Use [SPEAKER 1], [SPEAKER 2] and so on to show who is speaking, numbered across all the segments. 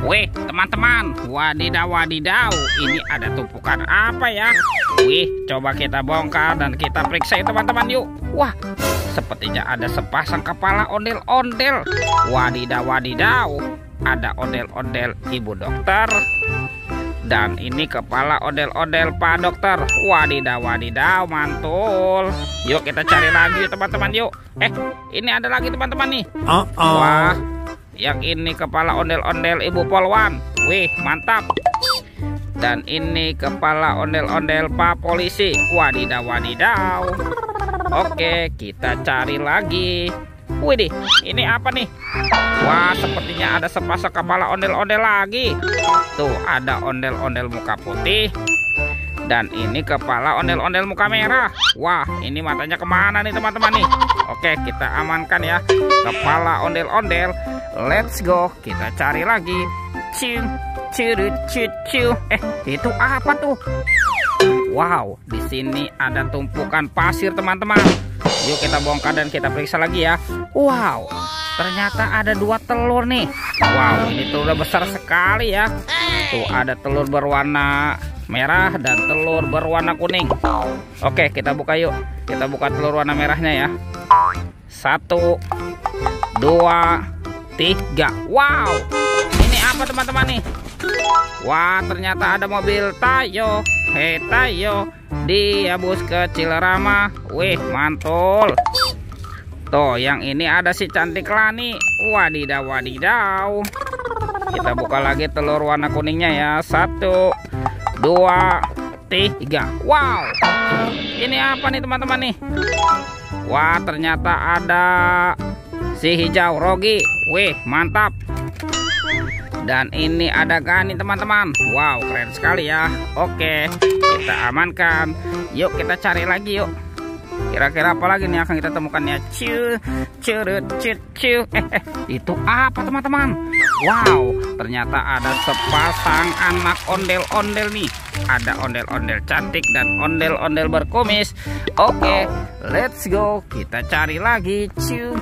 [SPEAKER 1] Wih, teman-teman, wadidaw wadidaw, ini ada tumpukan apa ya? Wih, coba kita bongkar dan kita periksa ya teman-teman yuk. Wah, sepertinya ada sepasang kepala ondel-ondel. Wadidaw wadidaw, ada ondel-ondel ibu dokter. Dan ini kepala ondel-ondel Pak Dokter. Wadidaw wadidaw, mantul. Yuk kita cari lagi teman-teman yuk. Ini ada lagi teman-teman nih. Wah, yang ini kepala ondel-ondel Ibu Polwan. Wih, mantap. Dan ini kepala ondel-ondel Pak Polisi. Wadidaw wadidaw. Oke, kita cari lagi. Widih, ini apa nih? Wah, sepertinya ada sepasang kepala ondel-ondel lagi. Tuh, ada ondel-ondel muka putih. Dan ini kepala ondel-ondel muka merah. Wah, ini matanya kemana nih teman-teman nih? Oke, kita amankan ya kepala ondel-ondel. Let's go, kita cari lagi. Ciu, ciu, ciu, ciu. Itu apa tuh? Wow, di sini ada tumpukan pasir teman-teman. Yuk kita bongkar dan kita periksa lagi ya. Wow, ternyata ada 2 telur nih. Wow, ini telur udah besar sekali ya. Tuh ada telur berwarna merah dan telur berwarna kuning. Oke, kita buka yuk. Kita buka telur warna merahnya ya. 1, 2, 3. Wow, ini apa teman-teman nih? Wah, ternyata ada mobil Tayo. Hei Tayo, dia bus kecil ramah. Wih, mantul. Tuh, yang ini ada si cantik Lani. Wadidaw wadidaw. Kita buka lagi telur warna kuningnya ya. 1, 2, 3. Wow, ini apa nih teman-teman nih? Wah, ternyata ada si hijau Rogi. Wih, mantap. Dan ini ada Gani teman-teman. Wow, keren sekali ya. Oke, kita amankan. Yuk kita cari lagi yuk. Kira-kira apa lagi nih akan kita temukan ya? Ciu, curut, ciu. Itu apa teman-teman? Wow, ternyata ada sepasang anak ondel-ondel nih. Ada ondel-ondel cantik dan ondel-ondel berkumis. Oke, let's go. Kita cari lagi. Ciu,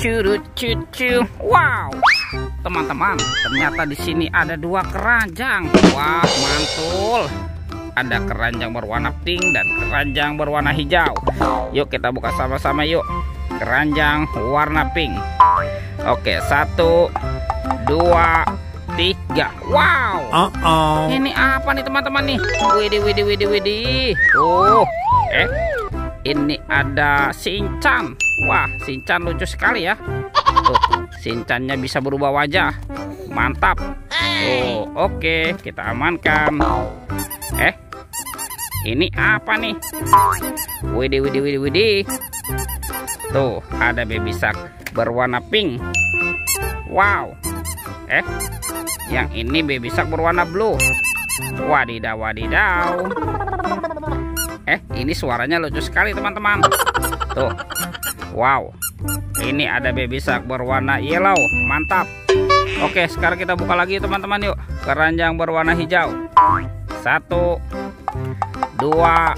[SPEAKER 1] curut, ciu. Wow, teman-teman, ternyata di sini ada 2 keranjang. Wah, mantul. Ada keranjang berwarna pink dan keranjang berwarna hijau. Yuk kita buka sama-sama yuk. Keranjang warna pink. Oke, 1, 2, 3. Wow. Ini apa nih teman-teman nih? Widih. Tuh. Ini ada Shinchan. Wah, Shinchan lucu sekali ya. Tuh, Shinchannya bisa berubah wajah. Mantap. Tuh, oke, kita amankan. Ini apa nih? Widih. Tuh, ada baby shark berwarna pink. Wow. Yang ini baby shark berwarna blue. Wadidaw wadidaw. Ini suaranya lucu sekali teman-teman. Tuh. Wow. Ini ada baby shark berwarna yellow. Mantap. Oke, sekarang kita buka lagi teman-teman yuk. Keranjang berwarna hijau. 1, 2,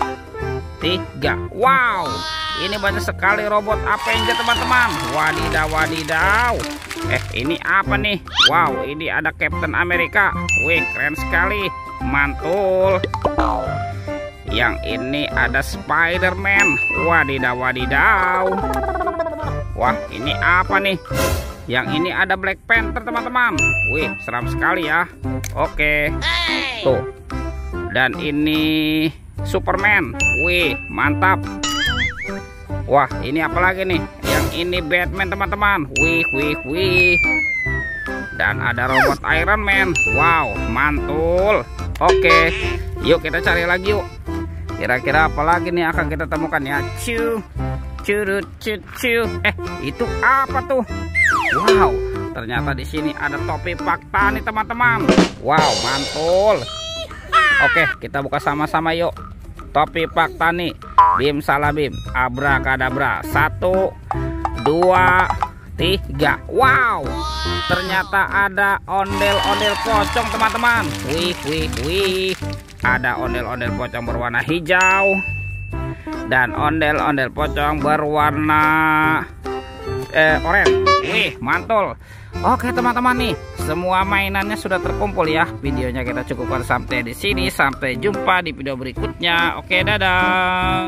[SPEAKER 1] 3. Wow, ini banyak sekali robot Avenger teman-teman. Wadidaw. Ini apa nih? Wow, ini ada Captain America. Wih, keren sekali. Mantul. Yang ini ada Spider-Man. Wadidaw. Wah, ini apa nih? Yang ini ada Black Panther teman-teman. Wih, seram sekali ya. Oke. Tuh. Dan ini Superman. Wih, mantap. Wah, ini apa lagi nih? Yang ini Batman teman-teman. Wih. Dan ada robot Iron Man. Wow, mantul. Oke, yuk kita cari lagi yuk. Kira-kira apa lagi nih akan kita temukan ya? Ciu, curut, ciu. Itu apa tuh? Wow, ternyata di sini ada topi Pak Tani teman-teman. Wow, mantul. Oke, kita buka sama-sama yuk. Topi Pak Tani. Bim salah bim. Abrakadabra. 1, 2, 3. Wow, ternyata ada ondel-ondel pocong teman-teman. Wih. Ada ondel-ondel pocong berwarna hijau dan ondel-ondel pocong berwarna oranye. Wih, mantul. Oke teman-teman nih, semua mainannya sudah terkumpul ya. Videonya kita cukupkan sampai di sini. Sampai jumpa di video berikutnya. Oke, dadah.